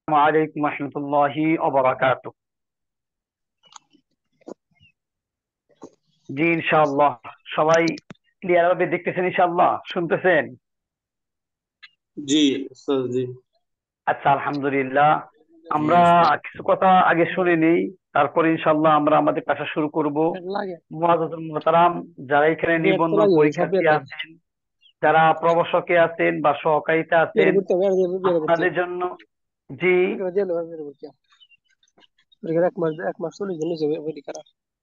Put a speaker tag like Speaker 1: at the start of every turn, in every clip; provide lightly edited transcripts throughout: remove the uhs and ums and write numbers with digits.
Speaker 1: আলাইকুম রহমতুল্লাহি ওয়া বারাকাতুহু। জি ইনশাআল্লাহ সবাই ক্লিয়ার ভাবে দেখতেছেন, ইনশাআল্লাহ শুনতেছেন।
Speaker 2: জি উস্তাদ জি।
Speaker 1: আচ্ছা, আলহামদুলিল্লাহ।
Speaker 3: জি
Speaker 1: আমরা
Speaker 3: ওস্তাদ।
Speaker 1: কিছু কথা আগে শুনে নেই, তারপরে ইনশাআল্লাহ আমরা আমাদের ক্লাসটা শুরু করব। মুআজ্জাজুল মুহতারাম, যারা এখানে নিবন্ধন পরীক্ষার্থী আছেন, যারা প্রবর্ষকে আছেন বা সহকারীতে আছেন, আপনাদের জন্য জি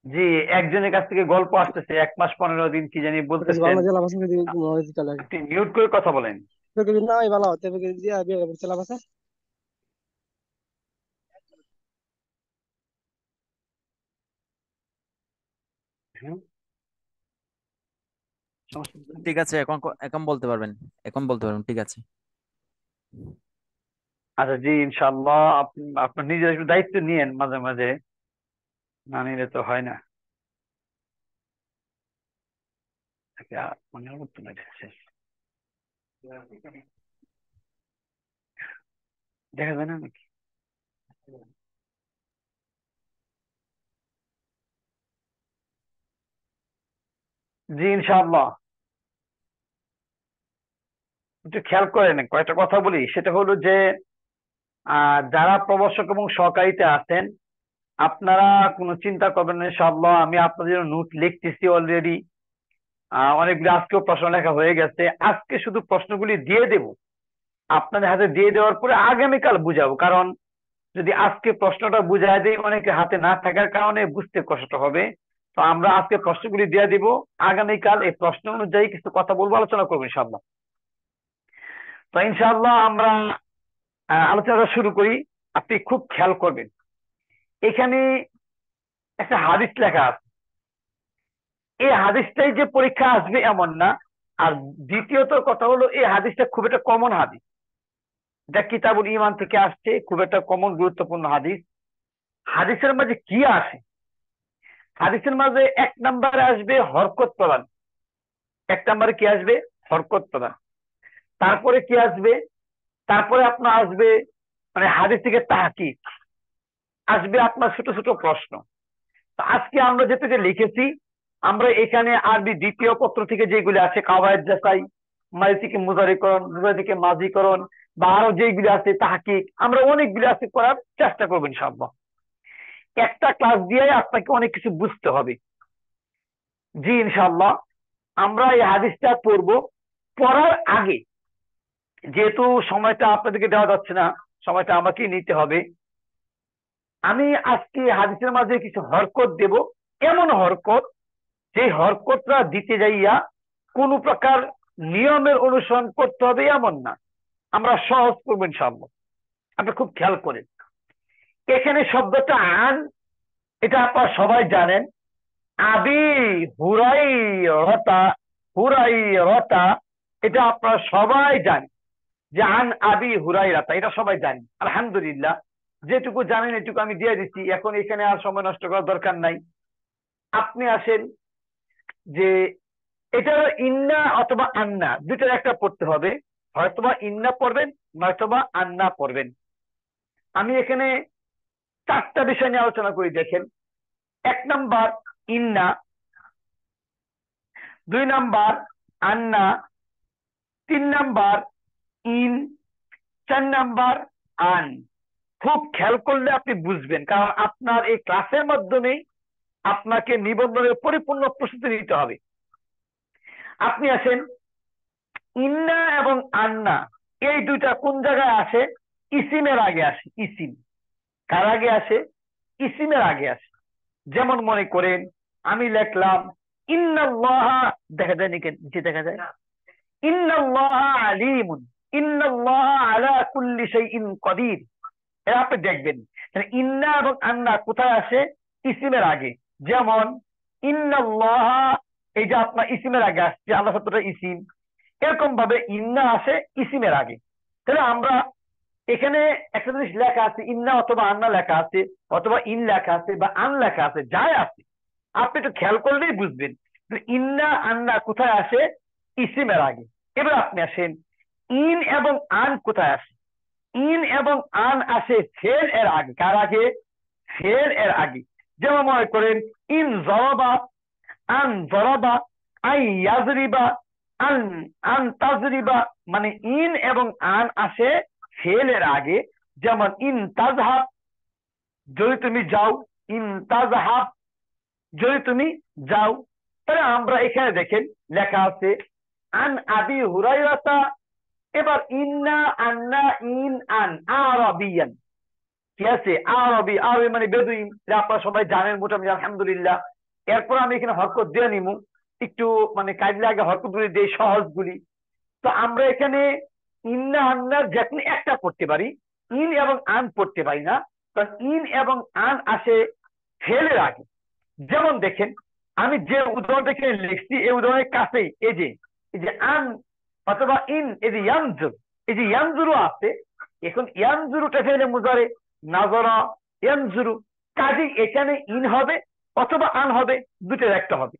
Speaker 1: জি একজনের কাছ থেকে গল্প আসতেছে 1 মাস 15 দিন কি জানি বলতেছেন। আপনি মিউট করে কথা বলেন। হুম, সমস্যা নেই।
Speaker 3: ঠিক আছে, এখন এখন বলতে পারবেন। এখন বলতে পারবেন, ঠিক আছে।
Speaker 1: আচ্ছা, জি ইনশাআল্লাহ আপনার নিজের একটু দায়িত্ব নিয়েন মাঝে মাঝে, না নিলে তো হয় না। তাকে মনে করতো না এটা শেষ। দেখা যায় না নাকি? জি ইনশাআল্লাহ একটু খেয়াল করেন, কয়েকটা কথা বলি। সেটা হলো যে যারা প্রবর্ষক এবং সহকারীতে আছেন, আপনারা কোনো চিন্তা করবেন না ইনশাআল্লাহ। আমি আপনাদের জন্য নোট লিখতেছি অলরেডি। অনেকগুলো আজকেও প্রশ্ন লেখা হয়ে গেছে। আজকে শুধু প্রশ্নগুলি দিয়ে দেব, আপনাদের হাতে দিয়ে দেওয়ার পরে আগামীকাল বুঝাবো। কারণ যদি আজকে প্রশ্নটা বুঝাই দিই, অনেকে হাতে না থাকার কারণে বুঝতে কষ্ট হবে। তো আমরা আজকে প্রশ্নগুলি দিয়ে দিব, আগামীকাল এই প্রশ্ন অনুযায়ী কিছু কথা বলবো, আলোচনা করবো ইনশাআল্লাহ। তো ইনশাআল্লাহ আমরা আলোচনাটা শুরু করি। আপনি খুব খেয়াল করবেন, এখানে একটা হাদিস লেখা আছে। এই হাদিসটাই যে পরীক্ষা আসবে এমন না। আর দ্বিতীয়ত কথা হলো, এই হাদিসটা খুব একটা কমন হাদিস, যা কিতাবুল ঈমান থেকে আসছে, খুব একটা কমন গুরুত্বপূর্ণ হাদিস। হাদিসের মাঝে কি আসে? হাদিসের মাঝে 1 নম্বরে আসবে হরকত প্রদান। 1 নম্বরে কি আসবে? হরকত প্রদান। তারপরে কি আসবে? তারপরে আপনার আসবে মানে হাদিস থেকে তাহকিক আসবে, আপনার ছোট ছোট প্রশ্ন। তো আজকে আমরা যেটা লিখেছি, আমরা এখানে আরবি দ্বিতীয় পত্র থেকে যেগুলি আছে, কাওয়ায়েদ জাসাই, মাঝি থেকে মুজারিকরণ, মুজারি থেকে মাজিকরণ, বা আরো যেগুলি আছে তাহকিক, আমরা অনেকগুলি আছে করার চেষ্টা করবো ইনশাআল্লাহ। একটা ক্লাস দিয়ে আপনাকে অনেক কিছু বুঝতে হবে। জি ইনশাআল্লাহ আমরা এই হাদিসটা পড়বো। পড়ার আগে, যেহেতু সময়টা আপনাদেরকে দেওয়া যাচ্ছে না, সময়টা আমাকেই নিতে হবে, আমি আজকে হাদিসের মাঝে কিছু হরকত দেব। এমন হরকত, যে হরকতটা দিতে যাইয়া কোন প্রকার নিয়মের অনুসরণ করতে হবে এমন না, আমরা সহজ করবো ইনশাআল্লাহ। আপনি খুব খেয়াল করেন, এখানে শব্দটা আন, এটা আপনারা সবাই জানেন। আবি হুরাই রতা, হুরাই রতা, এটা আপনারা সবাই জানেন যে আন আবি হুরাই রাতা, এটা সবাই জানি আলহামদুলিল্লাহ। যেটুকু জানেন এটুকু আমি দিয়ে দিচ্ছি, এখন এখানে আর সময় নষ্ট করার দরকার নাই। আপনি আসেন যে এটা ইন্না অথবা আন্না, দুইটার একটা পড়তে হবে। হয়তোবা ইন্না পড়বেন, নয়তোবা আন্না পড়বেন। আমি এখানে 4টা বিষয় নিয়ে আলোচনা করি, দেখেন। 1 নম্বর ইন্না, 2 নম্বর আন্না, 3 নম্বর ইন, 4 নম্বর আন। খুব খেয়াল করলে আপনি বুঝবেন, কারণ আপনার এই ক্লাসের মাধ্যমে আপনাকে নিবন্ধনের পরিপূর্ণ প্রস্তুতি নিতে হবে। আপনি আসেন, ইন্না এবং আন্না এই দুইটা কোন জায়গায় আসে? ইসিমের আগে আসে। ইসিম কার আগে আসে? ইসিমের আগে আসে। যেমন মনে করেন আমি লিখলাম ইন্নাল্লাহা, দেখা যায় নাকি নিচে দেখা যায়? ইন্নাল্লাহা আলিমুন, ইন্নাল্লাহা আলা কুল্লি শাইইন কদির। এরা আপনি দেখবেন ইন্না এবং আন্না কোথায় আসে? ইসিমের আগে। যেমন ইন্নাল্লাহা, এই যে আপনার ইসিমের আগে আসছে, আল্লাহ শব্দটা ইসিম। এরকম ভাবে ইন্না আসে ইসিমের আগে। তাহলে আমরা এখানে একটা জিনিস লেখা আছে, ইন্না অথবা আন্না লেখা আছে, অথবা ইন লেখা আছে, বা আন লেখা আছে, যাই আছে, আপনি একটু খেয়াল করলেই বুঝবেন ইন্না আন্না কোথায় আসে? ইসিমের আগে। এবার আপনি আসেন, ইন এবং আন কোথায় আসে? ইন এবং আন আসে ফেল এর আগে। কার আগে? ফেল এর আগে। যেমন মনে করেন ইন জরাবা, আন জরাবা, আই ইয়াজরিবা, আন আন তাজরিবা, মানে ইন এবং আন আসে ফেল এর আগে। যেমন ইন তাজহাব, যদি তুমি যাও, ইন তাজহাব, যদি তুমি যাও। তাহলে আমরা এখানে দেখেন লেখা আছে আন আবি হুরাইরাতা, এবার ইন্না আন্না ইন আন আরাবিয়ান, ঠিক আছে? আরবি, আরবি মানে বেদুইন, এটা আপনারা সবাই জানেন মোটামুটি আলহামদুলিল্লাহ। এরপর আমি এখানে হরকত দিয়ে নিমু, একটু মানে কাজে আগে হরকত গুলি দেই, সহজ গুলি। তো আমরা এখানে ইন্না আন্নার যে কোনো একটা পড়তে পারি, ইন এবং আন পড়তে পারি না, কারণ ইন এবং আন আসে ফেলের আগে। যেমন দেখেন আমি যে উদাহরণটা এখানে লিখছি, এই উদাহরণের কাছেই এই যে আন অথবা ইন, এই যে ইয়ানজুর, এই যে ইয়ানজুরু আছে, এখন ইয়ানজুরুটা ফেলে মুজারে, নাজরা ইয়ানজুরু, কাজে এখানে ইন হবে অথবা আন হবে, দুটোর একটা হবে,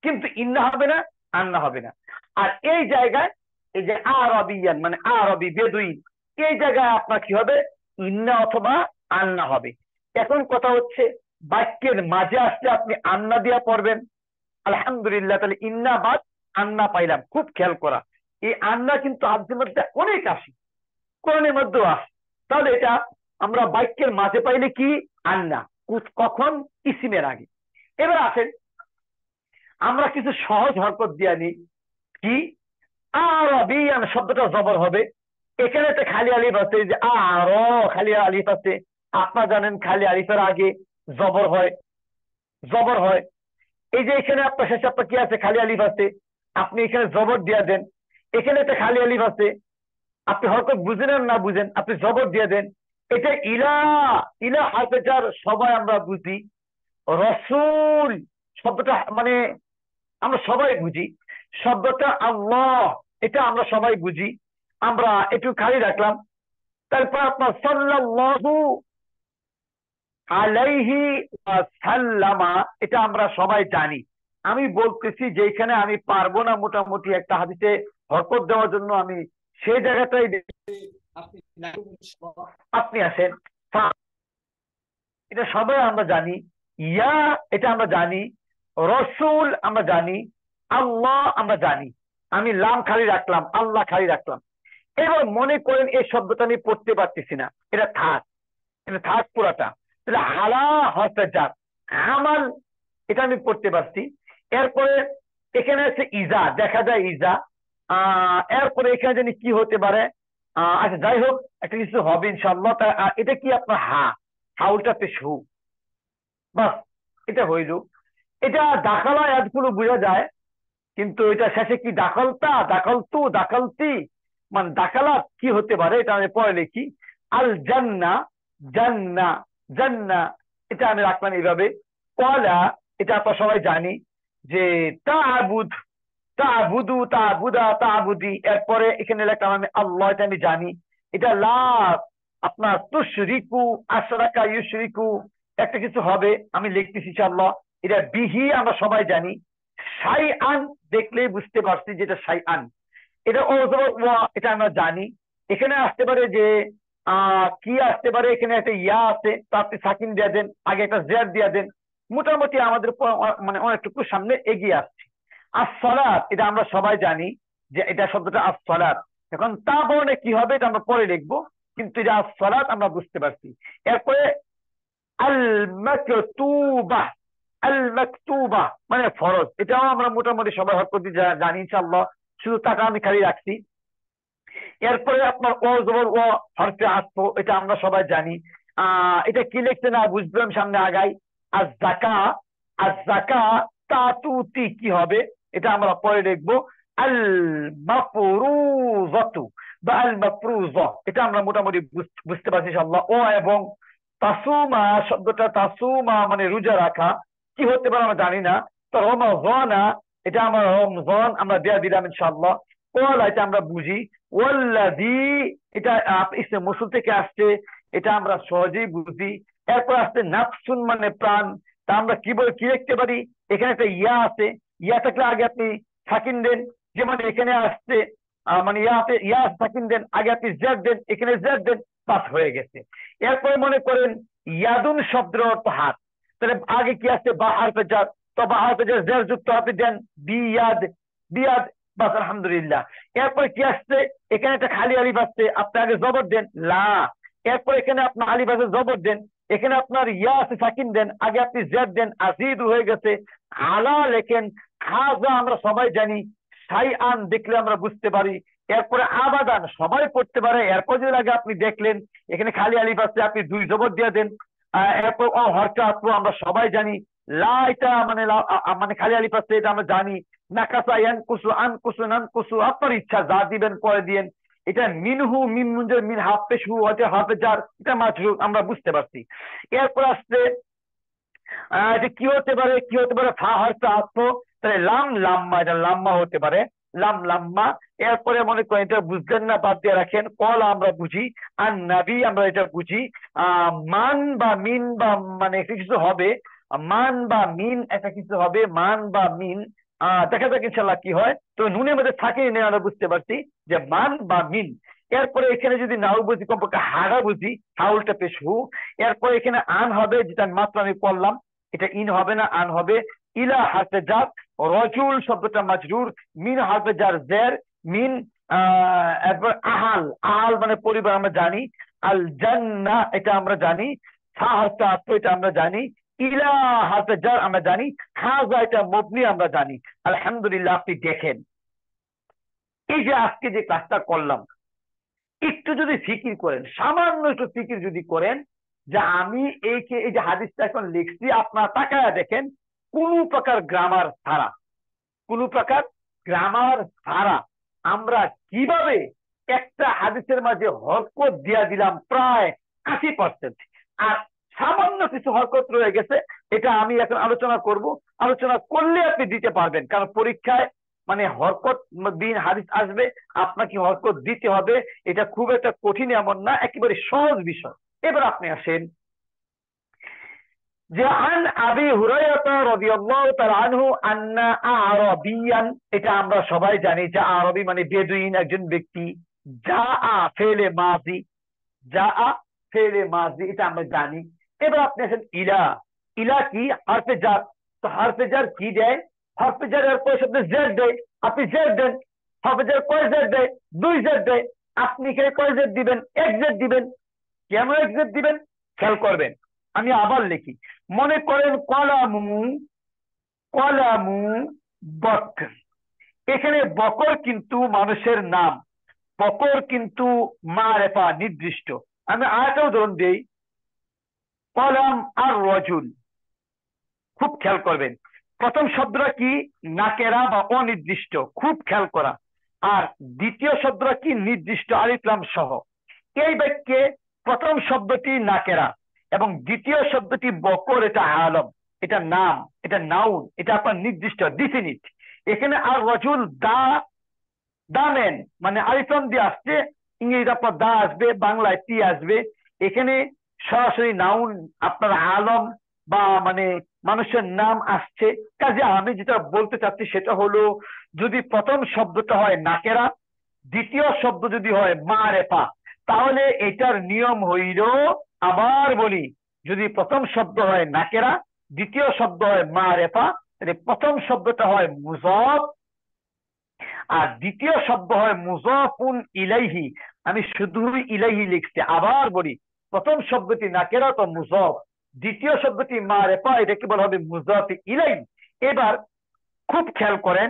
Speaker 1: কিন্তু ইন্না হবে না, আন্না হবে না। আর এই জায়গায় এই যে আরবিয়ান মানে আরবি বেদুইন, এই জায়গায় আপনার কি হবে? ইন্না অথবা আন্না হবে। এখন কথা হচ্ছে বাক্যের মাঝে আসলে আপনি আন্না দিয়া পড়বেন, আলহামদুলিল্লাহ, তাহলে ইন্না বাদ আন্না পাইলাম। খুব খেয়াল করা, এই আন্না কিন্তু আরবির মধ্যে অনেক আসে, কোরআনের মধ্যেও আসে। তাহলে এটা আমরা বাক্যের মাঝে পাইলে কি? আন্না। কখন? ইসিমের আগে। এবার আসেন আমরা কিছু সহজ হরকত দিয়ে নিই। কি? আরবিয়ান শব্দটা জবর হবে, এখানে একটা খালি আলিফ আছে, যে খালি আলিফ আছে। আপনারা জানেন খালি আলিফের আগে জবর হয়, জবর হয়। এই যে এখানে আপনার শেষে আপনার কি আছে? খালি আলিফ আছে, আপনি এখানে জবর দিয়ে দেন। এখানে একটা খালি আলিফ আছে, আপনি হরকত বুঝেন আর না বুঝেন, আপনি জবর দিয়ে দেন। এটা ইলা, ইলা হারফে জার সবাই আমরা বুঝি। রসুল শব্দটা মানে আমরা সবাই বুঝি। শব্দটা আল্লাহ, এটা আমরা সবাই বুঝি। আমরা একটু খালি রাখলাম। তারপর আপনার সাল্লাল্লাহু আলাইহি ওয়াসাল্লামা, এটা আমরা সবাই জানি। আমি বলতেছি যে এখানে আমি পারবো না মোটামুটি একটা হাদিসে হরকত দেওয়ার জন্য, আমি সেই জায়গাটাই আপনি আসেন। এটা সবাই আমরা জানি। ইয়া, এটা আমরা জানি। রসুল আমরা জানি। আল্লাহ আমরা জানি। আমি লাম খালি রাখলাম, আল্লাহ খালি রাখলাম। এবার মনে করেন এই শব্দটা আমি পড়তে পারতেছি না, এটা থাক, এটা থাক পুরাটা। তাহলে হালা হরফে জার, আমাল, এটা আমি পড়তে পারছি। এরপরে এখানে আছে ইজা, দেখা যায় ইজা। এরপরে এখানে জানি কি হতে পারে। আচ্ছা যাই হোক, একটা কিছু হবে ইনশাআল্লাহ। এটা কি আপনার হাউলটা পেশ হু, বাস, এটা হইল। এটা দাখালা এতগুলো বোঝা যায়, কিন্তু এটা শেষে কি? দাখলতা, দাখলতু, দাখলতি, মানে দাখালা কি হতে পারে, এটা আমি পরে লিখি। আল জান্না, জান্না, জান্না, এটা আমি রাখলাম এইভাবে। কলা, এটা আমরা সবাই জানি যে তাআবুদ, তাআবুদু, তাআবুদা, তাআবুদি। এরপরে এখানে লিখলাম আমি আল্লাহ, এটা আমি জানি। এটা লা আপনার তুশরিকু, আশরাকা ইউশরিকু, একটা কিছু হবে, আমি লিখতেছি ইনশাআল্লাহ। এটা বিহি, আমরা সবাই জানি। শাইআন দেখলেই বুঝতে পারছি যেটা শাইআন। এটা ওয়া, এটা আমরা জানি। এখানে আসতে পারে যে কি আসতে পারে, এখানে একটা ইয়া আছে, তো আপনি সাকিন দিয়ে দেন, আগে একটা জের দিয়ে দেন। মোটামুটি আমাদের মানে অনেকটুকু সামনে এগিয়ে আসছে। আসসালাত, এটা আমরা সবাই জানি যে এটা শব্দটা আসসালাত। এখন তা বর্ণে কি হবে এটা আমরা পরে লিখবো, কিন্তু এটা আসসালাত আমরা বুঝতে পারছি। এরপরে আল মাকতুবা, আল মাকতুবা মানে ফরজ, এটাও আমরা মোটামুটি সবাই হরকত জানি ইনশাআল্লাহ, শুধু টাকা আমি খালি রাখছি। এরপরে আপনার ও জবর ও হরফে আতফ, এটা আমরা সবাই জানি। এটা কি লিখতে না বুঝলাম, সামনে আগাই। আর জাকা, আর জাকা তাতুতি কি হবে, এটা আমরা পরে দেখবো। আল মাফরুজাতু বা আল মাফরুজা, এটা আমরা মোটামুটি বুঝতে পারছি ইনশাআল্লাহ। ও এবং তাসুমা শব্দটা, তাসুমা মানে রোজা রাখা, কি হতে পারে আমরা জানি না। তো রমাজানা, এটা আমরা রমজান আমরা দেয়া দিলাম ইনশাআল্লাহ। ওয়ালা, এটা আমরা বুঝি। ওয়াল্লাযী, এটা ইসমে মৌসুল থেকে আসছে, এটা আমরা সহজেই বুঝি। এরপর আসছে নাফসুন মানে প্রাণ, তা আমরা কি বলে কি লিখতে পারি? এখানে একটা ইয়া আছে, ইয়া থাকলে আগে আপনি সাকিন দেন। যেমন এখানে আসছে মানে ইয়া সাকিন দেন, আগে আপনি জেড দেন, এখানে জেড দেন, পাস হয়ে গেছে। এরপরে মনে করেন ইয়াদুন শব্দের অর্থ হাত, তাহলে আগে কি আছে বা হারফে জার, তো বা হারফে জার জের যুক্ত আপনি দেন বিয়াদ, বিয়াদ, বাস আলহামদুলিল্লাহ। এরপরে কি আসছে, এখানে একটা খালি আলিফ আসছে, আপনি আগে জবর দেন লা, এরপর এখানে আপনার আলিফ আছে জবর দেন, এখানে আপনার ইয়া আছে সাকিন দেন, আগে আপনি জেড দেন, আজিদ হয়ে গেছে, আলা লেখেন, হাজা আমরা সবাই জানি, সাই আন দেখলে আমরা বুঝতে পারি, এরপরে আবাদান সবাই পড়তে পারে, এরপর যদি আগে আপনি দেখলেন এখানে খালি আলিফ আছে, আপনি দুই জবর দিয়ে দেন, এরপর অ হরকা আসবো আমরা সবাই জানি, লা এটা মানে মানে খালি আলিফ আছে এটা আমরা জানি, নাকাসা ইয়ানকুসু আনকুসু নানকুসু আপনার ইচ্ছা যা দিবেন করে দিয়েন, এটা মিনহু মিন মুনজার মিন হাফেজ হু হতে হাফেজ জার, এটা মাঝরুর আমরা বুঝতে পারছি। এরপর আসছে এটা কি হতে পারে, কি হতে পারে, ফা হরফে আত্ম, তাহলে লাম লাম্মা, এটা লাম্মা হতে পারে, লাম লাম্মা। এরপরে মনে করেন এটা বুঝলেন না বাদ দিয়ে রাখেন, কল আমরা বুঝি, আর নাবি আমরা এটা বুঝি, মান বা মিন বা মানে একটা কিছু হবে, মান বা মিন একটা কিছু হবে, মান বা মিন, দেখা যাক ইনশাল্লাহ কি হয়। তো নুনের মধ্যে থাকে আমরা বুঝতে পারছি যে মান বা মিন। এরপরে এখানে যদি নাও বুঝি কমপক্ষে হাড়া বুঝি, হাউলটা পেশ হু, এরপরে এখানে আন হবে যেটা মাত্র আমি করলাম, এটা ইন হবে না আন হবে, ইলা হারফে জার, রজুল শব্দটা মাজরুর, মিন হারফে জার জের, মিন এরপর আহাল, আহাল মানে পরিবার আমরা জানি, আল জান্নাহ এটা আমরা জানি, ফা হারফে আতফ এটা আমরা জানি, ইলা হারফে জার আমরা জানি, হাজা এটা মবনি আমরা জানি। আলহামদুলিল্লাহ, আপনি দেখেন এই যে আজকে যে ক্লাসটা করলাম, একটু যদি ফিকির করেন, সামান্য একটু ফিকির যদি করেন যে আমি এই যে হাদিসটা এখন লিখছি, আপনারা তাকায়া দেখেন কোন প্রকার গ্রামার ছাড়া, কোন প্রকার গ্রামার ছাড়া আমরা কিভাবে একটা হাদিসের মাঝে হরকত দিয়া দিলাম প্রায় 80%, আর সামান্য কিছু হরকত রয়ে গেছে, এটা আমি এখন আলোচনা করব, আলোচনা করলে আপনি দিতে পারবেন, কারণ পরীক্ষায় মানে হরকত দিন হাদিস আসবে, আপনাকে হরকত দিতে হবে, এটা খুব একটা কঠিন এমন না, একেবারে সহজ বিষয়। এবার আপনি আসেন যে আন আবি হুরায়রা রাদিয়াল্লাহু তাআলা আনহু আন্না আরাবিয়ান, এটা আমরা সবাই জানি যে আরবি মানে বেদুইন একজন ব্যক্তি, জাআ ফেলে মাজি, জাআ ফেলে মাজি এটা আমরা জানি। এবার আপনি আসেন ইলা, ইলা কি হরফে জার, তো হরফে জার কি দেয়, হরফে জার এর পরে শব্দ জেড দেয়, আপনি জেড দেন, হরফে জার কয় জেড দেয়, দুই জেড দেয়, আপনি এখানে কয় জেড দিবেন, এক জেড দিবেন। কেন এক জেড দিবেন খেয়াল করবেন, আমি আবার লিখি, মনে করেন কলামু, কলামু বকর, এখানে বকর কিন্তু মানুষের নাম, বকর কিন্তু মারেফা নির্দিষ্ট। আমি আরেকটা উদাহরণ দিই, কলাম আর রজুল, খুব খেয়াল করবেন প্রথম শব্দটা কি নাকেরা বা অনির্দিষ্ট, খুব খেয়াল করা, আর দ্বিতীয় শব্দটা কি নির্দিষ্ট আলিফ লাম সহ। এই বাক্যে প্রথম শব্দটি নাকেরা এবং দ্বিতীয় শব্দটি বকর, এটা আলম, এটা নাম, এটা নাউন, এটা আপনার নির্দিষ্ট ডিফিনিট। এখানে আর রজুল দা, দামেন মানে আলিফ লাম দিয়ে আসছে, ইংরেজিতে আপনার দা আসবে, বাংলায় টি আসবে, এখানে সরাসরি নাউন আপনার আলম বা মানে মানুষের নাম আসছে। কাজে আমি যেটা বলতে চাচ্ছি সেটা হলো, যদি প্রথম শব্দটা হয় নাকেরা, দ্বিতীয় শব্দ যদি হয় মারেফা, তাহলে এটার নিয়ম হইল, আবার বলি, যদি প্রথম শব্দ হয় নাকেরা, দ্বিতীয় শব্দ হয় মারেফা, তাহলে প্রথম শব্দটা হয় মুযাফ আর দ্বিতীয় শব্দ হয় মুযাফুন ইলাইহি। আমি শুধুই ইলাইহি লিখছি, আবার বলি, প্রথম শব্দটি নাকেরা তো মুযাফ, দ্বিতীয় শব্দটি মারেফা, এটাকে বলা হবে মুযাফ ইলাইহি। এবার খুব খেয়াল করেন,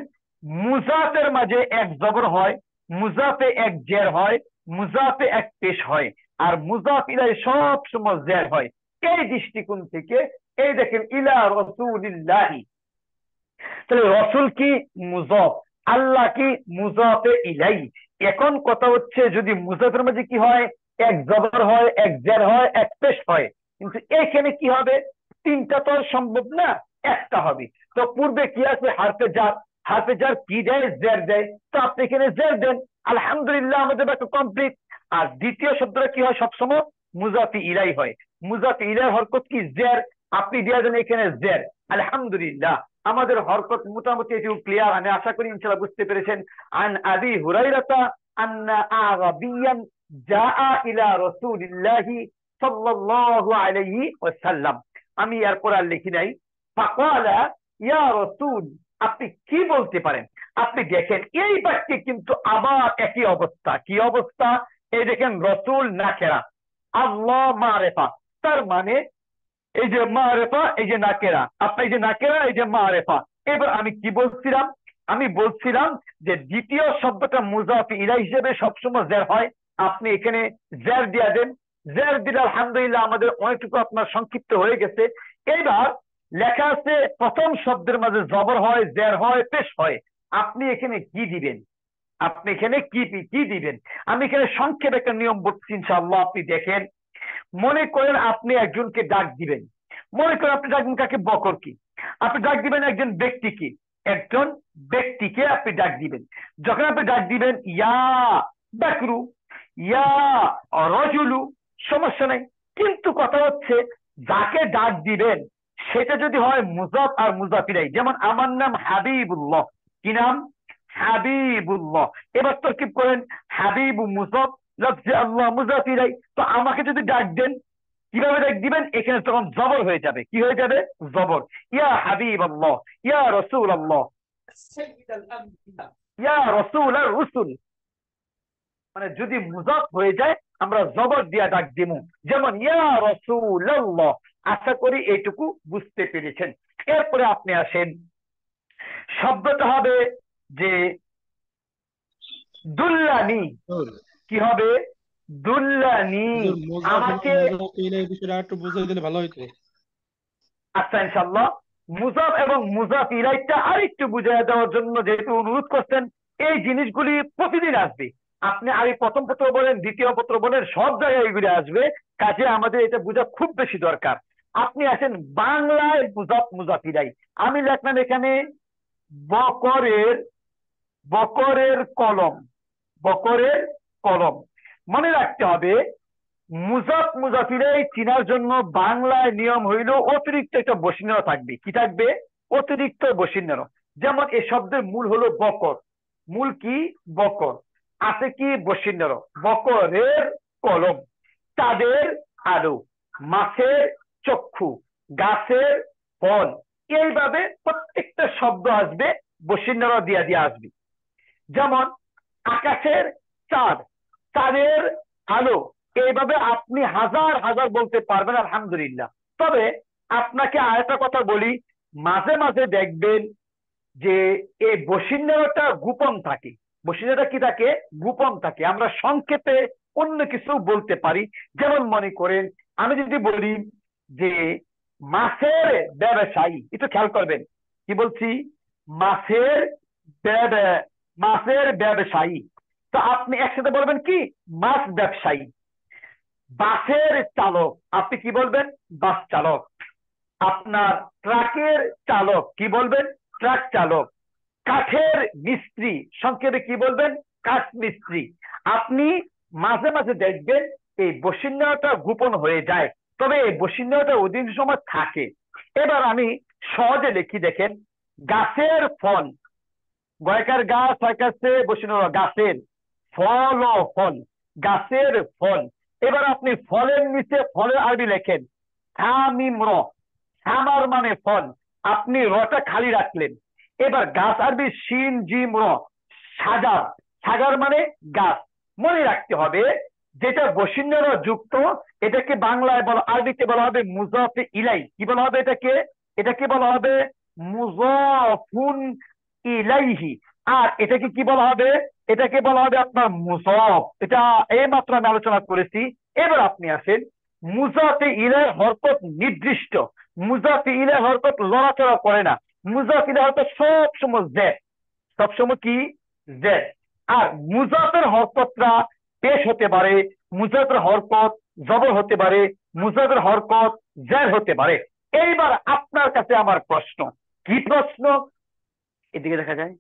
Speaker 1: মুজাফের মাঝে এক জবর হয়, মুজাফে এক জের হয়, মুজাফে এক পেশ হয়, আর মুজাফ ইলাই সব সময় জের হয়। এই দৃষ্টিকোণ থেকে এই দেখেন ইলা রাসূলিল্লাহি, তাহলে রসুল কি মুজাফ, আল্লাহ কি মুজাফে ইলাই। এখন কথা হচ্ছে যদি মুজাফের মাঝে কি হয়, এক জবর হয়, এক জের হয়, এক পেশ হয়, কিন্তু এখানে কি হবে, তিনটা তো আর সম্ভব না, একটা হবে। তো পূর্বে কি আছে হারফে জার, হারফে জার কি দেয়, জের দেয়, তো আপনি এখানে জের দেন, আলহামদুলিল্লাহ আমাদের বাক্য কমপ্লিট। আর দ্বিতীয় শব্দটা কি হয়, সবসময় মুজাফি ইলাই হয়, মুজাফি ইলাই হরকত কি জের, আপনি দিয়ে দেন এখানে জের। আলহামদুলিল্লাহ, আমাদের হরকত মোটামুটি একটু ক্লিয়ার, আমি আশা করি ইনশাআল্লাহ বুঝতে পেরেছেন। আন আবি হুরাইরাতা আন্না আরাবিয়ান জাআ ইলা রাসূলিল্লাহি সাল্লাল্লাহু আলাইহি ওয়াসাল্লাম। আমি এরপর আর লিখি নাই। ফাকালা ইয়া রাসূল, আপনি কি বলতে পারেন? আপনি দেখেন এই বাক্যে কিন্তু আবার একই অবস্থা। কি অবস্থা? এই দেখেন রসুল নাকেরা, আল্লাহ মারেফা। তার মানে এই যে মারেফা, এই যে নাকেরা, আপনার এই যে নাকেরা, এই যে মারেফা। এবার আমি কি বলছিলাম? আমি বলছিলাম যে দ্বিতীয় শব্দটা মুজাফ ইলাইহি হিসেবে সবসময় জের হয়। আপনি এখানে জের দিয়া দেন। জের দিলে আলহামদুলিল্লাহ আমাদের অনেকটুকু আপনার সংক্ষিপ্ত হয়ে গেছে। এবার লেখা আছে প্রথম শব্দের মাঝে জবর হয়, জের হয়, পেশ হয়। আপনি এখানে কি দিবেন? আপনি এখানে কি দিবেন? আমি এখানে সংক্ষেপে একটা নিয়ম বলছি ইনশাআল্লাহ, আপনি দেখেন। মনে করেন আপনি একজনকে ডাক দিবেন। মনে করেন আপনি ডাকবেন কাকে? বকর কি? আপনি ডাক দিবেন একজন ব্যক্তিকে। একজন ব্যক্তিকে আপনি ডাক দিবেন। যখন আপনি ডাক দিবেন ইয়া বাকরু, ইয়া রজুলু, সমস্যা নেই। কিন্তু কথা হচ্ছে যাকে ডাক দিবেন সেটা যদি হয় মুজাফ আর মুজাফ ইলাইহি, যেমন আমার নাম হাবিবুল্লাহ। কি নাম? হাবিবুল্লাহ। এবার তরকিব করেন হাবিবু মুজাফ, লফজে আল্লাহ মুজাফ ইলাইহি। তো আমাকে যদি ডাক দেন কিভাবে ডাক দিবেন? এখানে তখন জবর হয়ে যাবে। কি হয়ে যাবে? জবর। ইয়া হাবিব আল্লাহ, ইয়া রসুল আল্লাহ, ইয়া রসুল আর রসুল। মানে যদি মুজাফ হয়ে যায় আমরা জবর দিয়া ডাক দিব, যেমন ইয়া রসুল আল্লাহ। আশা করি এইটুকু বুঝতে পেরেছেন। এরপরে আপনি আসেন, শব্দটা হবে যে দুল্লানি।
Speaker 2: হুজুর,
Speaker 1: কি হবে? দুল্লানি।
Speaker 2: হুজুর মুজাফ এবং
Speaker 1: আমাকে,
Speaker 2: মুজাফ ইলাইহি বিষয়টা একটু বুঝিয়ে দিলে ভালো হইতো।
Speaker 1: আচ্ছা ইনশাআল্লাহ, মুজাফ এবং মুজাফ ইলাইহিটা আরেকটু বুঝিয়ে দেওয়ার জন্য যেহেতু অনুরোধ করছেন, এই জিনিসগুলি প্রতিদিন আসবে। আপনি আগে প্রথম পত্র বলেন, দ্বিতীয় পত্র বলেন, সব জায়গায় এগুলি আসবে। কাজে আমাদের এটা বোঝা খুব বেশি দরকার। আপনি আসেন বাংলায় মুজাফ মুজাফ ইলাইহি। আমি লিখলাম এখানে বকরের, বকরের কলম, বকরের কলম। মনে রাখতে হবে মুজাফ মুজাফ ইলাইহি চিনার জন্য বাংলায় নিয়ম হইল অতিরিক্ত একটা বসিন্যা থাকবে। কি থাকবে? অতিরিক্ত বসিন্যা। যেমন এই শব্দের মূল হলো বকর। মূল কি? বকর। আছে কি? বসিন্যা। বকরের কলম, চাঁদের আলো, মাছের চক্ষু, গাছের ফল। এইভাবে প্রত্যেকটা শব্দ আসবে বসিন্যা দিয়া দিয়া আসবে। যেমন আকাশের চাঁদ, চাঁদের আলো। এইভাবে আপনি হাজার হাজার বলতে পারবেন আলহামদুলিল্লাহ। তবে আপনাকে আরেকটা কথা বলি, মাঝে মাঝে দেখবেন যে এই বসিন্যাটা গোপন থাকে। বসিন্যাটা কি থাকে? গোপন থাকে। আমরা সংক্ষেপে অন্য কিছু বলতে পারি। যেমন মনে করেন আমি যদি বলি যে মাছের ব্যবসায়ী, একটু খেয়াল করবেন কি বলছি, মাছের মাছের ব্যবসায়ী। তো আপনি একসাথে বলবেন কি? মাছ ব্যবসায়ী। বাসের চালক, আপনি কি বলবেন? বাস চালক। আপনার ট্রাকের চালক, কি বলবেন? ট্রাক চালক। কাঠের মিস্ত্রি, সংক্ষেপে কি বলবেন? কাঠ মিস্ত্রি। আপনি মাঝে মাঝে দেখবেন এই বসিন্যাটা গোপন হয়ে যায়, তবে এই বসিন্যাটা অধিকাংশ সময় থাকে। এবার আমি সহজে লিখি, দেখেন গাছের ফল, গয়কার গাছ হয়কাছে বসিন্যা গাছের, ফল ও ফল, গাছের ফল। এবার আপনি ফলের নিচে ফলের আরবি লেখেন সামিম র, সামার মানে ফল, আপনি রটা খালি রাখলেন। এবার গাছ আরবি শিন জিম র, সাজার, সাজার মানে গাছ। মনে রাখতে হবে যেটা বসিন্যা যুক্ত এটাকে বাংলায় বলা, আরবিতে বলা হবে মুজাফে ইলাই। কি বলা হবে এটাকে? এটাকে বলা হবে মুজাফুন ইলাইহি। আর এটাকে কি বলা হবে? এটাকে বলা হবে আপনার মুজাফ। এটা এই মাত্র আমি আলোচনা করেছি। এবার আপনি আসেন মুজাফে ইলাই হরকত নির্দিষ্ট। মুজাফে ইলাই হরকত লড়াচড়া করে না। মুজাফে ইলাই হরকত সবসময় জেড, সবসময় কি? জেড। আর মুজাফের হরকতরা পেশ হতে পারে, মুজাফের হরকত জবর হতে পারে, মুজাফের হরকত জের হতে পারে। এইবার আপনার কাছে আমার প্রশ্ন, কি প্রশ্ন? এদিকে দেখা যায়।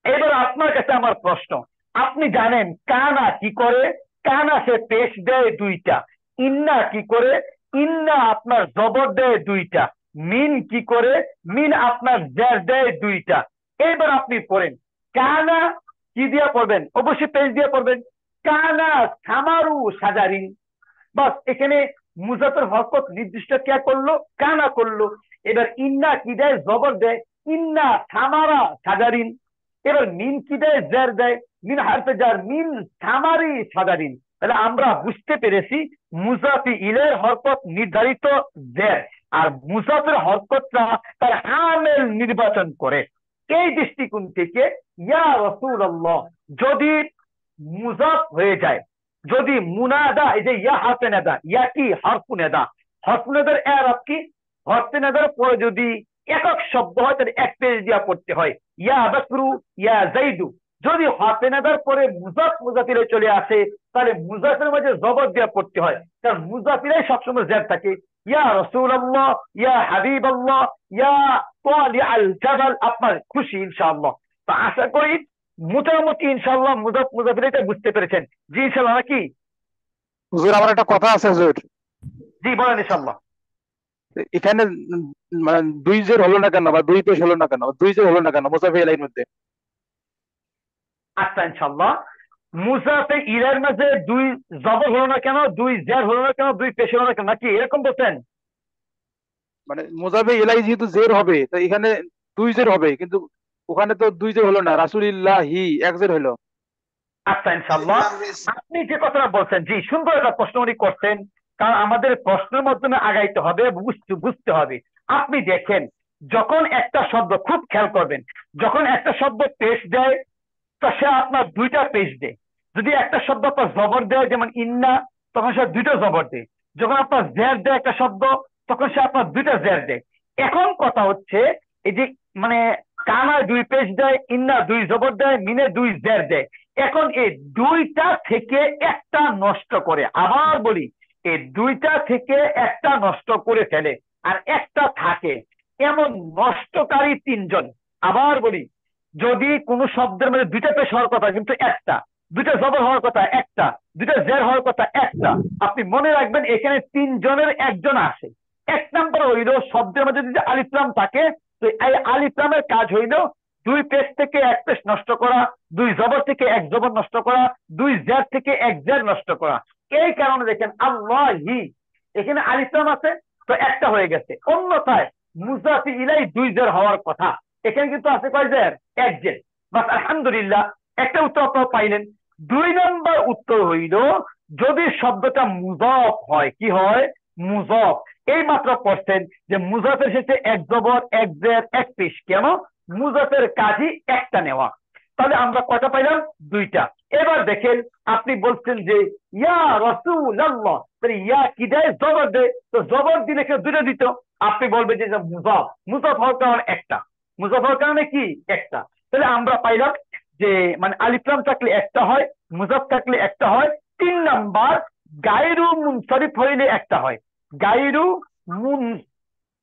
Speaker 1: এবার আপনার কাছে আমার প্রশ্ন, আপনি জানেন কানা কি করে? কানা সে পেশ দেয় দুইটা। ইন্না কি করে? ইন্না আপনার জবর দেয় দুইটা, মিন কি করে, মিন আপনার জের দেয় দুইটা। এবার আপনি পড়েন কানা, কি দিয়া পড়বেন, অবশ্যই পেজ দিয়ে পড়বেন, কানা সামারু সাজারিন। বাস এখানে মুজাফের হরকত নির্দিষ্ট কে করলো, কানা করলো। এবার ইন্না কি দেয়, জবর দেয়, ইন্না সামারা সাজারিন। এবার মিন কি দেয়, জের দেয়, মিন হারফে জার, মিন সামারি সাজারিন। তাহলে আমরা বুঝতে পেরেছি মুজাফি ইলের হরকত নির্ধারিত জের, আর মুজাফের হরকতটা তার আমেল নির্বাচন করে। এই দৃষ্টিকোণ থেকে ইয়া রাসূলুল্লাহ যদি মুজাফ হয়ে যায়, যদি মুনাদা, এই যে ইয়া হারফে নেদা, ইয়া কি হরফু নেদা, হরফু নেদার এরাব কি, হরফে নেদার পরে যদি একক শব্দ হয় তাহলে এক পেজ দিয়া পড়তে হয়, ইয়া বাকরু ইয়া জাইদু। যদি হরফে নেদার পরে মুজাফ মুজাফিরে চলে আসে তাহলে মুজাফের মাঝে জবর দিয়া পড়তে হয়, কারণ মুজাফিরাই সবসময় জের থাকে। ইয়া রাসূলুল্লাহ, ইয়া হাবিবাল্লাহ, ইয়া তালি আল জাবাল, আপনার খুশি ইনশাআল্লাহ। তো আশা করি মোটামুটি ইনশাআল্লাহ মুজাফ মুজাফির এটা বুঝতে পেরেছেন। জি ইনশাআল্লাহ নাকি?
Speaker 4: হুজুর আমার একটা কথা আছে হুজুর,
Speaker 1: জি বলেন ইনশাআল্লাহ।
Speaker 4: এখানে মানে দুই জের হলো না কেন বা দুই পেশ হলো না কেন, দুই জের হলো না কেন মুসাফি এলাইন মধ্যে?
Speaker 1: আচ্ছা ইনশাআল্লাহ, মুজাফে ইলের মাঝে দুই জবর হলো না কেন, দুই জের হলো না কেন, দুই পেশ হলো না কেন, নাকি এরকম বলছেন?
Speaker 4: মানে মুসাফি এলাই যেহেতু জের হবে তো এখানে দুই জের হবে, কিন্তু ওখানে তো দুই জের হলো না, রাসূলিল্লাহি এক জের হলো।
Speaker 1: আচ্ছা ইনশাআল্লাহ, আপনি যে কথাটা বলছেন, জি সুন্দর একটা প্রশ্ন উনি করছেন, কারণ আমাদের প্রশ্নের মাধ্যমে আগাইতে হবে, বুঝতে হবে। আপনি দেখেন যখন একটা শব্দ, খুব খেয়াল করবেন, যখন একটা শব্দ পেশ দেয় তো সে আপনার দুইটা পেশ দেয়। যদি একটা শব্দ আপনার জবর দেয় যেমন ইন্না, তখন সে দুইটা জবর দেয়। যখন আপনার জের দেয় একটা শব্দ, তখন সে আপনার দুইটা জের দেয়। এখন কথা হচ্ছে এই যে মানে কানা দুই পেশ দেয়, ইন্না দুই জবর দেয়, মিনে দুই জের দেয়। এখন এই দুইটা থেকে একটা নষ্ট করে, আবার বলি এই দুইটা থেকে একটা নষ্ট করে ফেলে আর একটা থাকে, এমন নষ্টকারী তিনজন। আবার বলি, যদি কোনো শব্দের মধ্যে দুইটা পেশ হওয়ার কথা কিন্তু একটা, দুইটা জবর হওয়ার কথা একটা, দুইটা জের হওয়ার কথা একটা, আপনি মনে রাখবেন এখানে তিনজনের একজন আসে। এক নম্বর হইল শব্দের মধ্যে যদি আলিফলাম থাকে তো এই আলিফলামের কাজ হইল দুই পেশ থেকে এক পেশ নষ্ট করা, দুই জবর থেকে এক জবর নষ্ট করা, দুই জের থেকে এক জের নষ্ট করা। এই কারণে দেখেন আল্লাহি, এখানে আলিফলাম আছে তো একটা হয়ে গেছে, অন্যথায় মুজাফি ইলাই দুই জের হওয়ার কথা, এখানে কিন্তু আছে কয় জের, এক জের। বাস আলহামদুলিল্লাহ, একটা উত্তর আপনারা পাইলেন। দুই নম্বর উত্তর হইল যদি শব্দটা মুজাফ হয়, কি হয়, মুজাফ। এই মাত্র পড়ছেন যে মুজাফের শেষে এক জবর এক জের এক পেশ, কেন, মুজাফের কাজই একটা নেওয়া। তাহলে আমরা কয়টা পাইলাম, দুইটা। এবার দেখেন আপনি বলছেন যে ইয়া রাসূলুল্লাহ, তাহলে ইয়া কি দেয়, জবর দেয়, তো জবর দিলে কেউ দুটো দিত, আপনি বলবেন যে মুজাফ, মুজাফ হওয়ার কারণে একটা, মুজাফ হওয়ার কারণে কি একটা। তাহলে আমরা পাইলাম যে মানে আলিফলাম থাকলে একটা হয়, মুজাফ থাকলে একটা হয়। তিন নাম্বার গায়রু মুনসারিফ হইলে একটা হয়, গায়রু মুন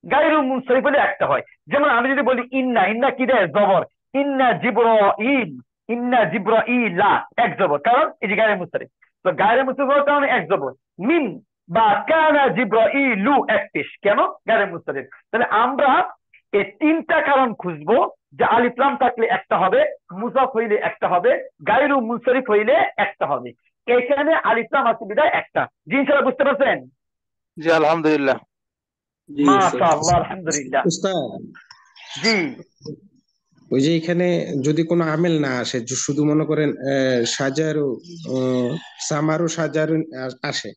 Speaker 1: গায়রু মুনসারিফ হলে একটা হয়। যেমন আমি যদি বলি ইন্না, ইন্না কি দেয়, জবর, ইন্না জিবরাইল, ইন্না জিবরাইলা এক জবর, কারণ এই যে গায়রু মুনসারিফ, তো গায়রু মুনসারিফ হওয়ার কারণে এক জবর। মিন বা কানা জিবরাইলু এক পেশ, কেন, গায়রু মুনসারিফ। তাহলে আমরা এই তিনটা কারণ খুঁজবো যে আলিফলাম থাকলে একটা হবে, মুজাফ হইলে একটা হবে, গায়রু মুনসারিফ হইলে একটা হবে। এখানে আলিফলাম আছে বিধায় একটা। জি ইনশাআল্লাহ বুঝতে পারছেন?
Speaker 4: জি আলহামদুলিল্লাহ।
Speaker 5: জি
Speaker 1: মাশাআল্লাহ আলহামদুলিল্লাহ।
Speaker 5: উস্তাদ,
Speaker 1: জি
Speaker 5: ওই যে এখানে যদি কোনো আমেল না আসে, শুধু মনে করেন সাজারু, সামারু সাজারু আসে,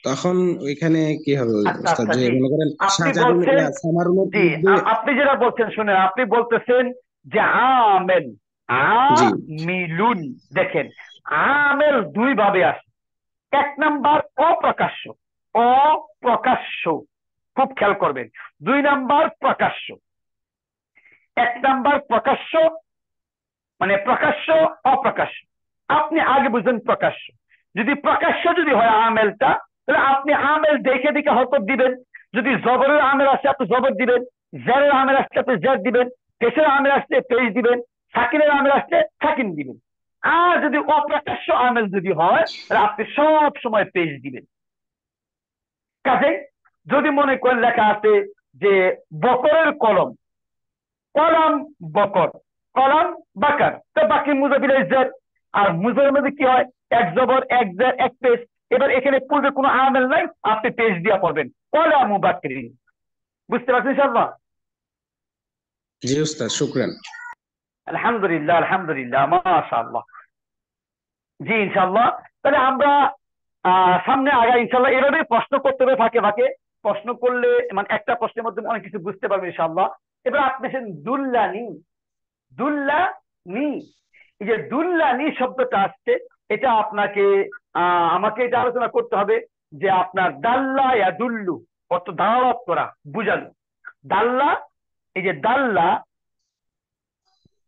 Speaker 5: তখন ওইখানে কি হবে
Speaker 1: আচ্ছা
Speaker 5: উস্তাদ?
Speaker 1: আচ্ছা,
Speaker 5: যে
Speaker 1: জি
Speaker 5: মনে করেন
Speaker 1: আপনি
Speaker 5: সাজারু
Speaker 1: বলছেন,
Speaker 5: সামারুর
Speaker 1: জি
Speaker 5: মধ্যে।
Speaker 1: আপনি যেটা বলছেন শুনেন, আপনি বলতেছেন যে আমেল,
Speaker 5: জি
Speaker 1: আমিলুন। দেখেন আমেল দুই ভাবে আসে, এক নাম্বার অপ্রকাশ্য, অপ্রকাশ্য, খুব খেয়াল করবেন। দুই নাম্বার প্রকাশ্য। এক নাম্বার প্রকাশ্য মানে প্রকাশ্য, অপ্রকাশ্য। আপনি আগে বুঝবেন প্রকাশ্য। যদি প্রকাশ্য যদি হয় আমেলটা, তাহলে আপনি আমেল দেখে দেখে হরকত দিবেন। যদি জবরের আমেল আসে আপনি জবর দিবেন, জেরের আমেল আসলে আপনি জের দিবেন, পেশের আমেল আসলে পেশ দিবেন, সাকিনের আমেল আসলে সাকিন দিবেন। আর যদি অপ্রকাশ্য আমেল যদি হয় তাহলে আপনি সব সময় পেশ দিবেন। কাজে যদি মনে করেন লেখা আছে যে বকরের কলম, কলাম বকর, কলাম বাকার, তো বাকি মুজাবিল ইজ্জার। আর মুজাবের মধ্যে কি হয়, এক জবর এক জের এক পেশ। এবার এখানে পূর্বে কোনো আমেল নাই, আপনি পেশ দিয়া পড়বেন কলামু বাকরিন। বুঝতে পারছেন ইনশাআল্লাহ?
Speaker 5: জি উস্তাদ, শুকরান।
Speaker 1: আলহামদুলিল্লাহ, আলহামদুলিল্লাহ, মাশাআল্লাহ। জি ইনশাআল্লাহ। তাহলে আমরা সামনে আগাই ইনশাআল্লাহ। এভাবে প্রশ্ন করতে হবে ফাঁকে ফাঁকে। প্রশ্ন করলে মানে একটা প্রশ্নের মধ্যে অনেক কিছু বুঝতে পারবে ইনশাআল্লাহ। এবার আপনি আসেন দুল্লানি। দুল্লানি, এই যে দুল্লানি শব্দটা আসছে, এটা আপনাকে আমাকে এটা আলোচনা করতে হবে যে আপনার দাল্লা ইয়াদুল্লু অর্থ দাওয়াত করা, বুঝানো। দাল্লা, এই যে দাল্লা,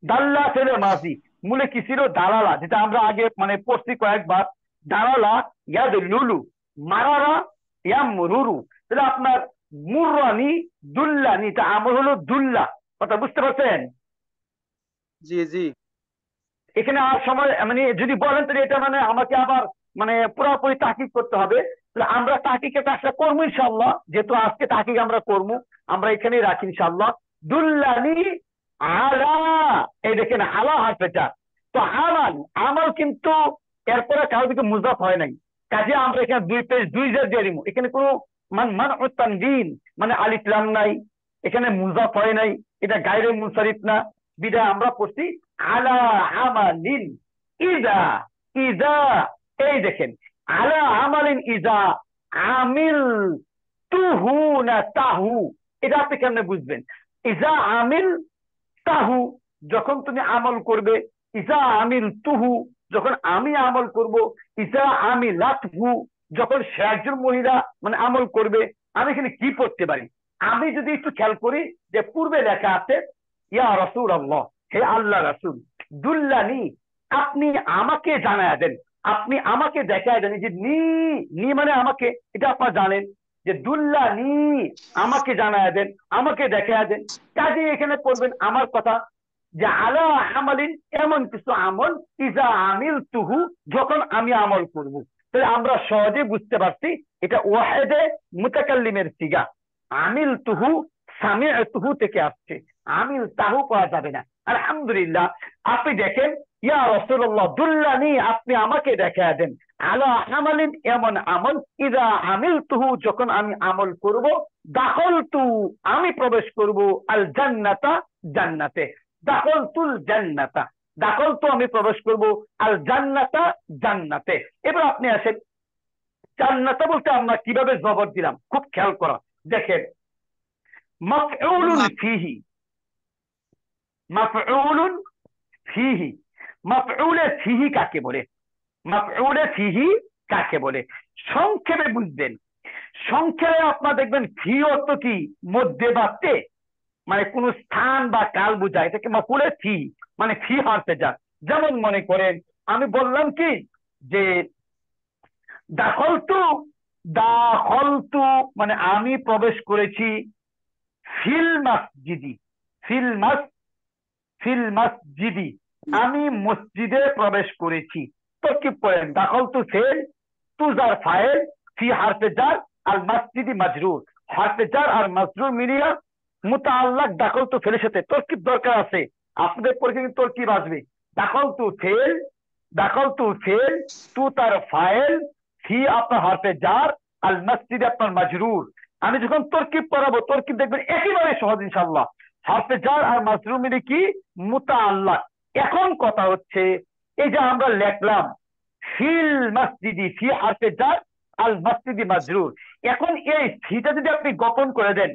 Speaker 1: দাল্লা ফেলে মাঝি, মূলে কি ছিল দালালা, যেটা আমরা আগে মানে পড়ছি কয়েকবার। দালালা ইয়াদুল্লুলু, মারারা ইয়ামরুরু। তাহলে আপনার মুররানি দুল্লানি, তা আমল হলো দুল্লা। কথা বুঝতে পারছেন?
Speaker 4: জি জি।
Speaker 1: এখানে আর সময় মানে যদি বলেন তাহলে এটা মানে আমাকে আবার মানে পুরোপুরি তাকিদ করতে হবে। তাহলে আমরা তাকিকে কাজটা করবো ইনশাআল্লাহ, যেহেতু আজকে তাকিক আমরা করবো, আমরা এখানেই রাখি ইনশাআল্লাহ। দুল্লানি আলা, এই দেখেন আলা হারফেটা, তো আমাল, আমাল কিন্তু এরপরে কারো দিকে মুজাফ হয় নাই, কাজে আমরা এখানে দুই পেজ দুই জের দিয়ে দিব। এখানে কোনো মান তানবিন মানে আলিফ লাম নাই, এখানে মুজাফ হয় নাই, এটা গায়রে মুনসারিফ না, বিদায় আমরা পড়ছি আলা আমালিন ইজা। ইজা, এই দেখেন আলা আমালিন ইজা আমিল তুহু না তাহু, এটা আপনি কেমনে বুঝবেন? ইজা আমিল তাহু, যখন তুমি আমল করবে। ইজা আমিল তুহু, যখন আমি আমল করব। ইজা আমিলাতহু, যখন সে একজন মহিলা মানে আমল করবে। আমি এখানে কি পড়তে পারি? আমি যদি একটু খেয়াল করি যে পূর্বে লেখা আছে ইয়া রাসূলুল্লাহ, হে আল্লাহ রাসূল, দুল্লানি, আপনি আমাকে জানায়া দেন, আপনি আমাকে দেখায় দেন। এই যে নি, নি মানে আমাকে, এটা আপনারা জানেন যে দুল্লানি, আমাকে জানায়া দেন, আমাকে দেখায়া দেন। কাজে এখানে পড়বেন আমার কথা যে আলা আমালিন, এমন কিছু আমল, ইজা আমিল তুহু, যখন আমি আমল করব। তাহলে আমরা সহজে বুঝতে পারছি এটা ওয়াহেদে মুতাকাল্লিমের সিগা। আমিল তুহু সামিআতুহু থেকে আসছে, আমিল তাহু পাওয়া যাবে না। আলহামদুলিল্লাহ। আপনি দেখেন ইয়া রাসূলুল্লাহ দুল্লানি, আপনি আমাকে দেখায়া দেন, আলা আমালিন, এমন আমল, ইজা আমিল তুহু, যখন আমি আমল করব, দাখলতু, আমি প্রবেশ করব, আল জান্নাতা, জান্নাতে। দাখলতুল জান্নাতা, দাখলতু, আমি প্রবেশ করব, আল জান্নাতা, জান্নাতে। এবার আপনি আসেন জান্নাতা বলতে আমরা কিভাবে জবর দিলাম, খুব খেয়াল করা। দেখেন মাফউলুন ফিহি, মাফউলুন ফিহি, মাফউলে ফিহি কাকে বলে? মাফউলে ফিহি কাকে বলে? সংক্ষেপে বুঝবেন। সংক্ষেপে আপনারা দেখবেন ফি অর্থ কি, মধ্যে বা তে, মানে কোন স্থান বা কাল বোঝায়, এটাকে মাফউলে ফি মানে ফি হারতে যা। যেমন মনে করেন আমি বললাম কি যে দাখলতু, দাখলতু মানে আমি প্রবেশ করেছি, ফিল মসজিদি, ফিল মসজিদি, আমি মসজিদে প্রবেশ করেছি। তরকিব করেন দাখলতু ফেল, তু জার ফাইল, ফি হারফে জার, আর মসজিদি মাজরুর। হারফে জার আর মাজরুর মিলিয়া মুতাআল্লাক দাখলতু ফেলের সাথে তরকিব দরকার আছে। আপনাদের পরীক্ষায় কিন্তু তরকিব আসবে। দাখলতু ফেল, দাখলতু ফেল, তু তার ফাইল, ফি আপনার হারফে জার, আল মসজিদ আপনার মাজরুর। আমি যখন তরকিব পড়াবো, তরকিব দেখবেন একেবারে সহজ ইনশাআল্লাহ। হারফে জার আর মাজরুর মিলে কি মুতাআল্লাক। এখন কথা হচ্ছে এই যে আমরা লিখলাম ফিল মসজিদি, ফি হারফে জার, আল মসজিদি মাজরুর। এখন এই ফিটা যদি আপনি গোপন করে দেন,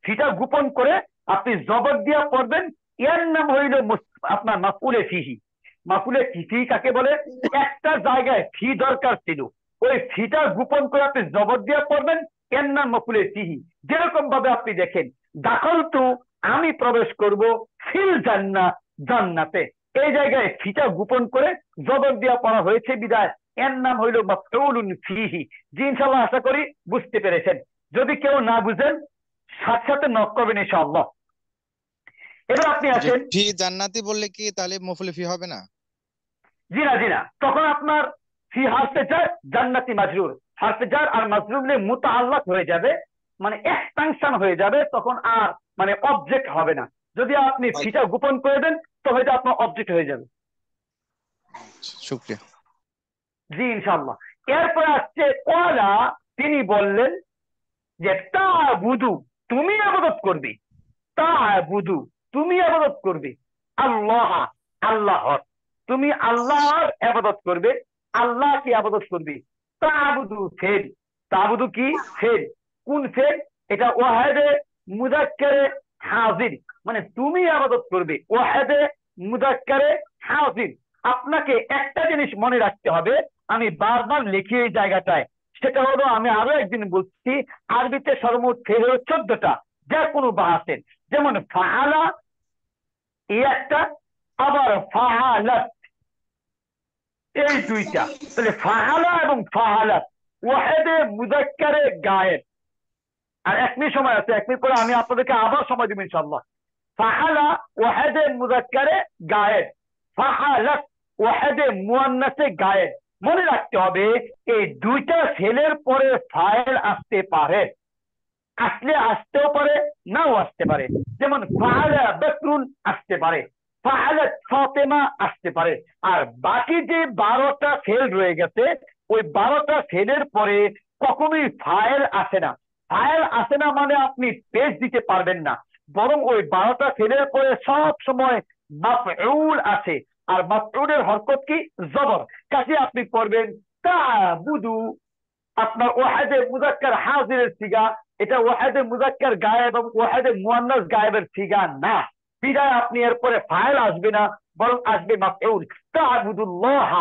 Speaker 1: ফিটা গোপন করে আপনি জবর দিয়া পড়বেন, এর নাম হইল আপনার মাফউলে ফিহি। মাফউলে ফিহি কাকে বলে? একটা জায়গায় ফি দরকার ছিল, ওই ফিটা গোপন করে আপনি জবর দিয়া পড়বেন, এর নাম মাফউলে ফিহি। যেরকম ভাবে আপনি দেখেন দাখলতু, আমি প্রবেশ করব, ফিল জান্নাহ, জান্নাতে। এই জায়গায় ফিটা গোপন করে জবর দিয়া পড়া হয়েছে বিদায় এর নাম হইল মাফউলুন ফিহি। জি ইনশাআল্লাহ, আশা করি বুঝতে পেরেছেন। যদি কেউ না বুঝেন সাথে সাথে নক করবেন ইনশাআল্লাহ। এবার আপনি আসেন,
Speaker 6: ফি জান্নাতি বললে কি তাহলে মফুলে ফি হবে না?
Speaker 1: জি না, জি না, তখন আপনার ফি হারফে জার, জান্নাতি মাজরুর, হরফে জার আর মাজরুর মিলে মুতাআল্লাক হয়ে যাবে, মানে এক্সটেনশন হয়ে যাবে, তখন আর মানে অবজেক্ট হবে না। যদি আপনি ফিটা গোপন করে দেন তবে এটা আপনার অবজেক্ট হয়ে যাবে।
Speaker 6: শুকরিয়া।
Speaker 1: জি ইনশাআল্লাহ। এরপর আসছে ক্বালা, তিনি বললেন যে তা'বুদু, তুমি ইবাদত করবে, তা'বুদু, তুমি ইবাদত করবে, আল্লাহ, আল্লাহর, তুমি আল্লাহর ইবাদত করবে, আল্লাহকে ইবাদত করবে। তা'বুদু ফেল, তা'বুদু কি ফেল, কোন ফেল? এটা ওয়াহেদে মুযাক্কারে হাজির, মানে তুমি ইবাদত করবে, ওয়াহেদে মুযাক্কারে হাজির। আপনাকে একটা জিনিস মনে রাখতে হবে, আমি বারবার লিখি এই জায়গাটায়, সেটা হলো, আমি আরো একদিন বলছি, আরবিতে সর্বমোট ফেল হলো 14টা, যে কোনো বাহাসের, যেমন ফাআলা এই একটা, আবার ফাআলাত এই দুইটা। তাহলে ফাআলা এবং ফাআলাত ওয়াহেদে মুযাক্কারে গায়েব। আর 1 মিনিট সময় আছে, 1 মিনিট পরে আমি আপনাদেরকে আবার সময় দিব ইনশাআল্লাহ। ফাআলা ওয়াহেদে মুযাক্কারে গায়েব, ফাআলাত ওয়াহেদে মুয়ান্নাসে গায়েব। মনে রাখতে হবে এই দুইটা ফেলের পরে ফাইল আসতে পারে, আসলে আসতেও পারে, নাও আসতে পারে। যেমন ফাআলা বকরুন আসতে পারে, ফাআলাত ফাতেমা আসতে পারে। আর বাকি যে 12টা ফেল রয়ে গেছে, ওই 12টা ফেলের পরে কখনোই ফাইল আসে না। ফাইল আসে না মানে আপনি পেজ দিতে পারবেন না, বরং ওই 12টা ফেলের পরে সব সময় মাফউল আছে, আর মাফউলের হরকত কি জবর। কাজে আপনি করবেন তা'বুদু, আপনার ওয়াহেদে মুযাক্কার হাজিরের সিগা, এটা ওয়াহেদে মুযাক্কার গায়েব এবং ওয়াহেদে মুয়ান্নাস গায়েবের সিগা না, বিদায় আপনি এরপরে ফাইল আসবে না, বরং আসবে মাফউল। তা'বুদুল্লাহ,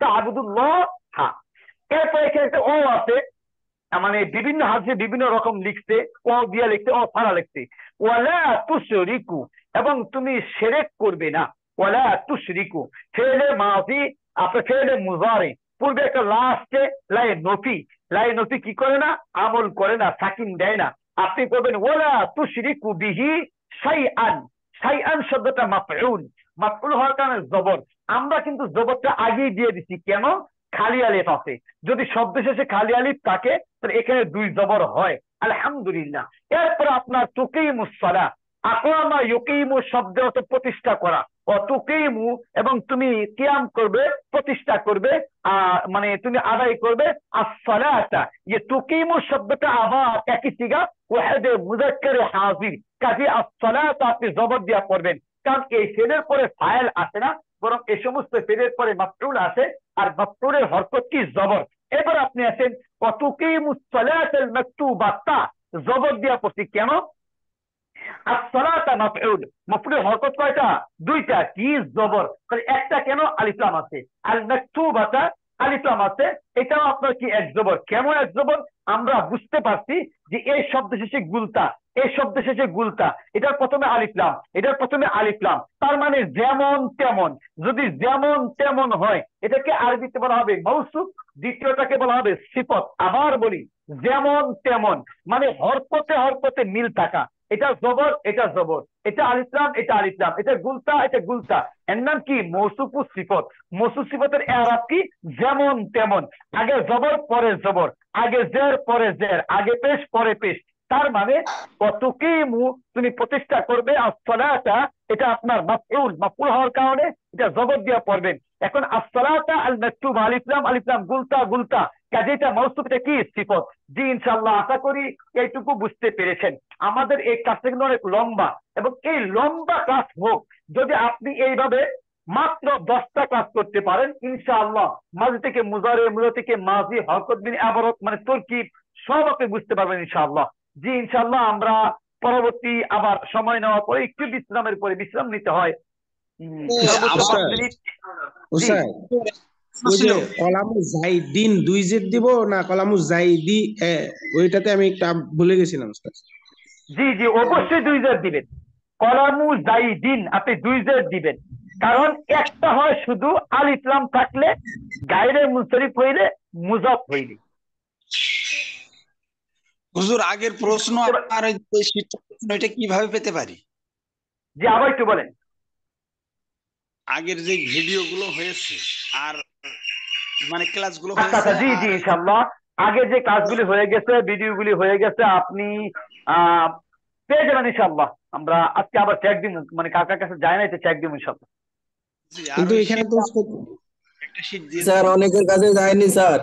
Speaker 1: তা'বুদুল্লাহ। এরপরে এখানে একটা ও আছে, মানে বিভিন্ন হাদিসে বিভিন্ন রকম লিখছে, ও দিয়া লিখছে, ও ফারা লিখছে। ওয়ালা তুশরিকু, এবং তুমি শিরক করবে না। ওয়ালা তুশরিকু ফেলে মাযি, আপনার ফেলে মুযারি, পূর্বে একটা লা আসছে, লাই নফি, লাই নফি কি করে না, আমল করে না, সাকিন দেয় না। আপনি করবেন ওয়ালা তুশরিকু বিহি শাইআন, শাইআন শব্দটা মাফউল, মাফউল হওয়ার কারণে জবর। আমরা কিন্তু জবরটা আগেই দিয়ে দিচ্ছি, কেন? খালি আলিফ আছে, যদি শব্দ শেষে খালি আলিফ থাকে তাহলে এখানে 2 জবর হয়, আলহামদুলিল্লাহ। এরপর আপনার তুকিমুস সালাহ, আকামা ইউকিমু শব্দ অর্থ প্রতিষ্ঠা করা, ও তুকিমু এবং তুমি কিয়াম করবে, প্রতিষ্ঠা করবে, মানে তুমি আদায় করবে as-সালাতা। এই তুকিমু শব্দটা আবার একই সিগা, ওয়াহেদে মুযাক্কারে হাজির, কাজে as-সালাতা আপনি জবর দিয়া করবেন, কারণ এই ফেলের পরে ফাইল আসে না, বরং এই সমস্ত ফেলের পরে মাফউল আসে, আর মাফউলের হরকত কি জবর। এবার আপনি আছেন ওয়াতুকিমুস সালাতাল মাকতুবাতা, জবর দিয়া পড়ছি, কেন? as-সালাতা মাফউল, মাফউলের হরকত কয়টা? 2টা, কি জবর, তাহলে একটা কেন? আলিফ লাম আছে। আল মাকতুবাতা আলিফ লাম আছে, এটাও আপনার কি এক জবর। কেন এক জবর? আমরা বুঝতে পারছি যে এই শব্দ শেষে গুলতা, এই শব্দ শেষে গুলতা, এটার প্রথমে আলিফ লাম, এটার প্রথমে আলিফ লাম, তার মানে যেমন তেমন। যদি যেমন তেমন হয় এটাকে আরবিতে বলা হবে মৌসুফ, দ্বিতীয়টাকে বলা হবে সিফত। আবার বলি, যেমন তেমন মানে হরকতে হরকতে মিল থাকা, এটা জবর, এটা জবর, এটা আলিফ লাম, এটা আলিফ লাম, এটা গুলতা, এটা গুলতা। এর নাম কি? মৌসুফ সিফত। মৌসুফ সিফতের ইআরাব কি? যেমন তেমন, আগে জবর পরে জবর, আগে জের পরে জের, আগে পেশ পরে পেশ। তার মানে তুকিমু তুমি প্রতিষ্ঠা করবে, as-সালাতা এটা আপনার মাফউল, মাফউল হওয়ার কারণে এটা জবর দিয়া পড়বেন। এখন as-সালাতা আল মাকতুব আলিফ লাম, আলিফ লাম গুলতা, গুলতা, কাজে এটা মৌসুফ, এটা কি? সিফত। জি ইনশাআল্লাহ, আশা করি এইটুকু বুঝতে পেরেছেন। আমাদের এই ক্লাসটা কিন্তু অনেক লম্বা, এবং এই লম্বা ক্লাস হোক, যদি আপনি এইভাবে মাত্র 10টা ক্লাস করতে পারেন ইনশাআল্লাহ, মাঝি থেকে মুজারে, মুজারে থেকে মাজি, হরকত বিন আবারত মানে তরকিব সব আপনি বুঝতে পারবেন ইনশাআল্লাহ। জি ইনশাআল্লাহ, আমরা পরবর্তী আবার সময় নেওয়ার পরে একটু বিশ্রামের পরে, বিশ্রাম নিতে হয় সর্বোচ্চ 5 মিনিট। জি
Speaker 5: উস্তাদ, ওই যে কলামু জাইদিন 2 জেড দিব না কলামু জাইদি, ওইটাতে আমি একটু ভুলে গেছিলাম উস্তাদ।
Speaker 1: জি জি, অবশ্যই 2 জেড দিবেন। কলামু জাইদিন আপনি 2 জেড দিবেন, কারণ একটা হয় শুধু আলিফ লাম থাকলে, গায়রে মুনসরিফ হইলে, মুজাফ হইলে।
Speaker 7: হুজুর, আগের প্রশ্ন আর ওই যে শীতের প্রশ্ন, এটা কিভাবে পেতে পারি?
Speaker 1: জি আবার একটু বলেন।
Speaker 7: আগের যে ভিডিও গুলো হয়েছে আর মানে ক্লাসগুলো
Speaker 1: আচ্ছা আচ্ছা,
Speaker 7: হয়েছে,
Speaker 1: জি জি
Speaker 7: আর
Speaker 1: ইনশাআল্লাহ আগে যে কাজগুলি হয়ে গেছে, ভিডিওগুলি হয়ে গেছে, আপনি আহ পেয়ে যাবেন ইনশাআল্লাহ। আমরা আজকে আবার চেক দিব, মানে কাকার কাছে যায় নাই তো চেক দিব ইনশাআল্লাহ।
Speaker 7: জি,
Speaker 5: কিন্তু
Speaker 7: আরো
Speaker 5: এখানে
Speaker 7: শীট
Speaker 5: তো
Speaker 7: একটা শীট দিয়ে
Speaker 8: স্যার অনেকের কাছে যায়নি স্যার।